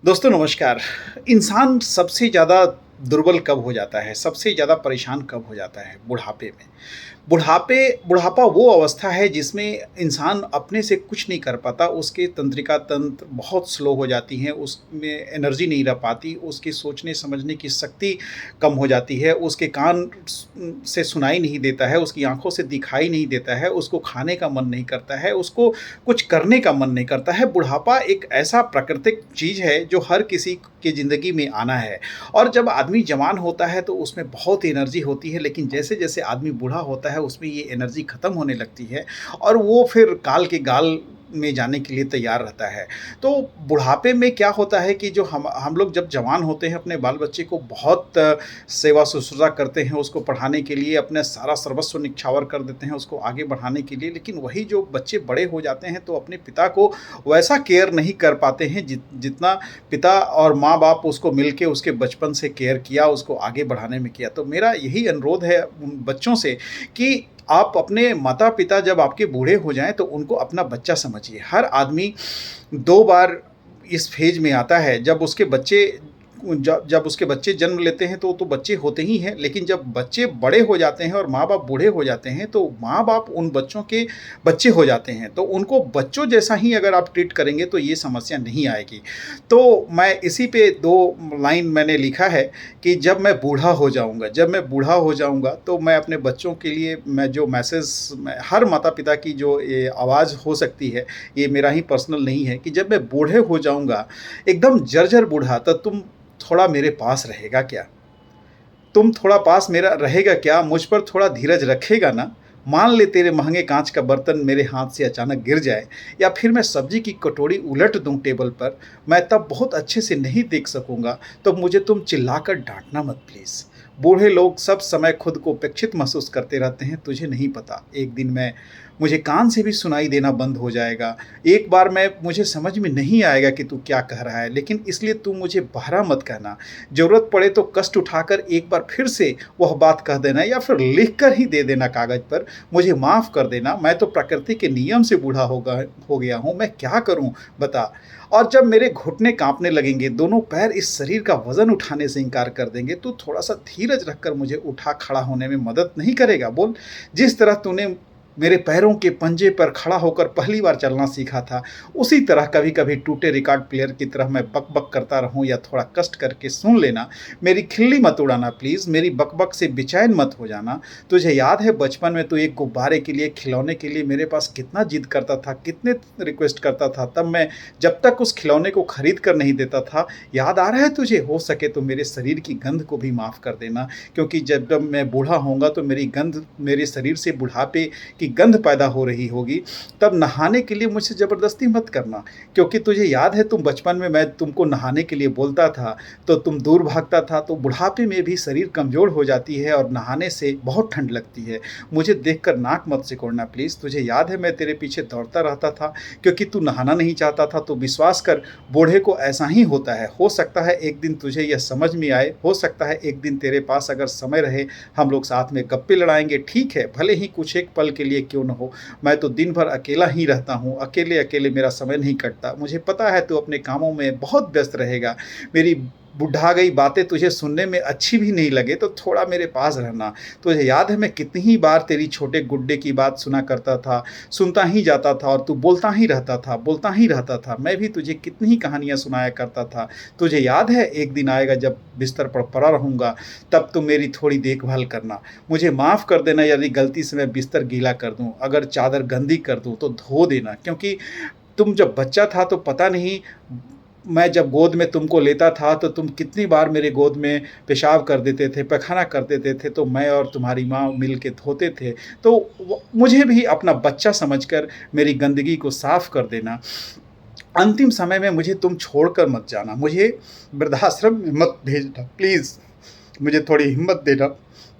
दोस्तों नमस्कार। इंसान सबसे ज़्यादा दुर्बल कब हो जाता है, सबसे ज़्यादा परेशान कब हो जाता है? बुढ़ापे में। बुढ़ापा वो अवस्था है जिसमें इंसान अपने से कुछ नहीं कर पाता, उसके तंत्रिका तंत्र बहुत स्लो हो जाती हैं, उसमें एनर्जी नहीं रह पाती, उसकी सोचने समझने की शक्ति कम हो जाती है, उसके कान से सुनाई नहीं देता है, उसकी आँखों से दिखाई नहीं देता है, उसको खाने का मन नहीं करता है, उसको कुछ करने का मन नहीं करता है। बुढ़ापा एक ऐसा प्राकृतिक चीज़ है जो हर किसी की ज़िंदगी में आना है और जब आदमी जवान होता है तो उसमें बहुत एनर्जी होती है, लेकिन जैसे-जैसे आदमी बूढ़ा होता है उसमें ये एनर्जी ख़त्म होने लगती है और वो फिर काल के गाल में जाने के लिए तैयार रहता है। तो बुढ़ापे में क्या होता है कि जो हम लोग जब जवान होते हैं अपने बाल-बच्चे को बहुत सेवा-शुश्रूषा करते हैं, उसको पढ़ाने के लिए अपना सारा सर्वस्व न्यौछावर कर देते हैं उसको आगे बढ़ाने के लिए। लेकिन वही जो बच्चे बड़े हो जाते हैं तो अपने पिता को वैसा केयर नहीं कर पाते हैं जितना पिता और माँ-बाप उसको मिलके उसके बचपन से केयर किया, उसको आगे बढ़ाने में किया। तो मेरा यही अनुरोध है उन बच्चों से कि आप अपने माता-पिता जब आपके बूढ़े हो जाएँ तो उनको अपना बच्चा समझिए। हर आदमी 2 बार इस फ़ेज़ में आता है जब उसके बच्चे जब उसके बच्चे जन्म लेते हैं तो बच्चे होते ही हैं, लेकिन जब बच्चे बड़े हो जाते हैं और माँ-बाप बूढ़े हो जाते हैं तो माँ-बाप उन बच्चों के बच्चे हो जाते हैं। तो उनको बच्चों जैसा ही अगर आप ट्रीट करेंगे तो ये समस्या नहीं आएगी। तो मैं इसी पे 2 लाइन मैंने लिखा है कि जब मैं बूढ़ा हो जाऊँगा तो मैं अपने बच्चों के लिए मैं जो मैसेज मैं हर माता-पिता की जो ये आवाज़ हो सकती है, ये मेरा ही पर्सनल नहीं है कि जब मैं बूढ़े हो जाऊँगा, एकदम जर्जर बूढ़ा, तो तुम थोड़ा मेरे पास रहेगा क्या? तुम थोड़ा पास मेरा रहेगा क्या? मुझ पर थोड़ा धीरज रखेगा ना? मान ले तेरे महँगे काँच का बर्तन मेरे हाथ से अचानक गिर जाए या फिर मैं सब्ज़ी की कटोरी उलट दूँ टेबल पर, मैं तब बहुत अच्छे से नहीं देख सकूँगा, तो मुझे तुम चिल्लाकर डाँटना मत प्लीज़। बूढ़े लोग सब समय खुद को उपेक्षित महसूस करते रहते हैं, तुझे नहीं पता। एक दिन मुझे कान से भी सुनाई देना बंद हो जाएगा। एक बार मुझे समझ में नहीं आएगा कि तू क्या कह रहा है, लेकिन इसलिए तू मुझे बहरा मत कहना। ज़रूरत पड़े तो कष्ट उठाकर एक बार फिर से वह बात कह देना या फिर लिख कर ही दे देना कागज़ पर, मुझे माफ़ कर देना, मैं तो प्रकृति के नियम से बूढ़ा हो गया हूँ, मैं क्या करूँ बता? और जब मेरे घुटने काँपने लगेंगे, दोनों पैर इस शरीर का वज़न उठाने से इनकार कर देंगे, तो थोड़ा-सा धीरज रखकर मुझे उठा खड़ा होने में मदद नहीं करेगा बोल? जिस तरह तूने मेरे पैरों के पंजे पर खड़ा होकर पहली बार चलना सीखा था, उसी तरह कभी-कभी टूटे रिकॉर्ड प्लेयर की तरह मैं बक-बक करता रहूँ या थोड़ा कष्ट करके सुन लेना। मेरी खिल्ली मत उड़ाना प्लीज़, मेरी बक-बक से बेचैन मत हो जाना। तुझे याद है बचपन में तू एक गुब्बारे के लिए, खिलौने के लिए मेरे पास कितना ज़िद करता था, कितने रिक्वेस्ट करता था, तब मैं जब तक उस खिलौने को खरीद कर नहीं देता था, याद आ रहा है तुझे? हो सके तो मेरे शरीर की गंध को भी माफ़ कर देना, क्योंकि जब मैं बूढ़ा होऊँगा तो मेरी गंध मेरे शरीर से बुढ़ापे की गंध पैदा हो रही होगी, तब नहाने के लिए मुझसे ज़बरदस्ती मत करना, क्योंकि तुझे याद है तुम बचपन में मैं तुमको नहाने के लिए बोलता था, तो तुम दूर भागता था, तो बुढ़ापे में भी शरीर कमज़ोर हो जाती है और नहाने से बहुत ठंड लगती है। मुझे देखकर नाक मत सिकोड़ना प्लीज़, तुझे याद है मैं तेरे पीछे दौड़ता रहता था, क्योंकि तू नहाना नहीं चाहता था, तो विश्वास कर बूढ़े को ऐसा ही होता है। हो सकता है एक दिन तुझे यह समझ में आए, हो सकता है एक दिन तेरे पास अगर समय रहे, हम लोग साथ में गप्पे लड़ाएँगे, ठीक है, भले ही कुछ एक पल के लिए क्यों न हो। मैं तो दिन भर अकेला ही रहता हूँ, अकेले-अकेले मेरा समय नहीं कटता। मुझे पता है तू अपने कामों में बहुत व्यस्त रहेगा। मेरी बुढ़ा गई बातें तुझे सुनने में अच्छी भी नहीं लगे तो थोड़ा मेरे पास रहना। तुझे याद है मैं कितनी ही बार तेरी छोटे गुड्डे की बात सुना करता था, सुनता ही जाता था और तू बोलता ही रहता था, बोलता ही रहता था। मैं भी तुझे कितनी ही कहानियाँ सुनाया करता था। तुझे याद है एक दिन आएगा जब बिस्तर पर पड़ा रहूँगा, तब तुम मेरी थोड़ी देखभाल करना। मुझे माफ़ कर देना यदि गलती से मैं बिस्तर गीला कर दूँ, अगर चादर गंदी कर दूँ तो धो देना, क्योंकि तुम जब बच्चा था तो पता नहीं, मैं जब गोद में तुमको लेता था तो तुम कितनी बार मेरे गोद में पेशाब कर देते थे, पैखाना कर देते थे, तो मैं और तुम्हारी माँ मिल के धोते थे। तो मुझे भी अपना बच्चा समझकर मेरी गंदगी को साफ़ कर देना। अंतिम समय में मुझे तुम छोड़कर मत जाना, मुझे वृद्धाश्रम में मत भेजना प्लीज़। मुझे थोड़ी हिम्मत देना,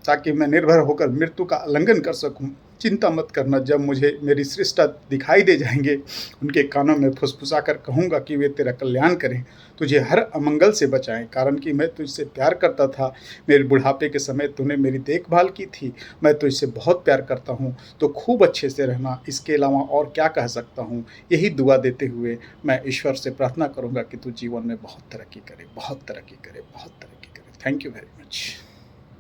ताकि मैं निर्भय होकर मृत्यु का आलिंगन कर सकूँ। चिंता मत करना, जब मुझे मेरी सृष्टा दिखाई दे जाएँगे, उनके कानों में फुसफुसा कर कहूँगा कि वे तेरा कल्याण करें, तुझे हर अमंगल से बचाएँ, कारण कि मैं तुझसे प्यार करता था। मेरे बुढ़ापे के समय तूने मेरी देखभाल की थी, मैं तुझसे बहुत प्यार करता हूँ, तो खूब अच्छे से रहना, इसके अलावा और क्या कह सकता हूँ। यही दुआ देते हुए मैं ईश्वर से प्रार्थना करूँगा कि तू जीवन में बहुत तरक्की करे, बहुत तरक्की करे, बहुत तरक्की करे। Thank you very much.